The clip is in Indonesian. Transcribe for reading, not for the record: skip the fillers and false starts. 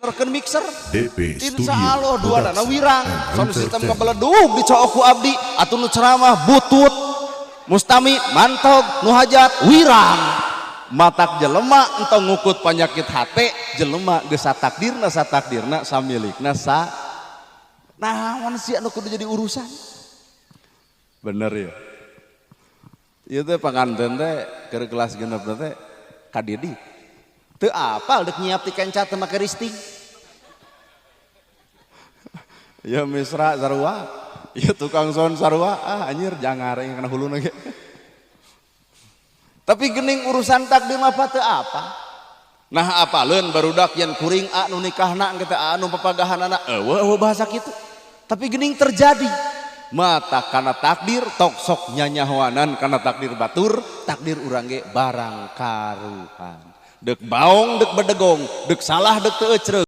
Reken mixer DP insya Studio Allah dua dana Production wirang and sound system Entertainment. kebeledug dicook ku abdi atuh nu ceramah butut mustami mantog nu hajat wirang matak jelema entong ngukut penyakit hate jelema geus satakdirna samilikna sa naon sih anu kudu jadi urusan bener ya ieu teh panganten teh keur kelas genep teh kadidi teu apal dek nyiap ti kenca teu make risting. Ya misra sarua, ya tukang son sarua, anjir jangan yang kena hulu lagi. Tapi gening urusan takdim apa teu apa. Nah apaleun barudak yang kuring nu nikahna kita anu papagahanana eueuh bahasa kitu. Tapi gening terjadi. Mata kana takdir tok sok nyanyahoanan kana takdir batur, takdir urang ge barang karuhan. Dek baong dek bedegong, dek salah dek teu ecreug.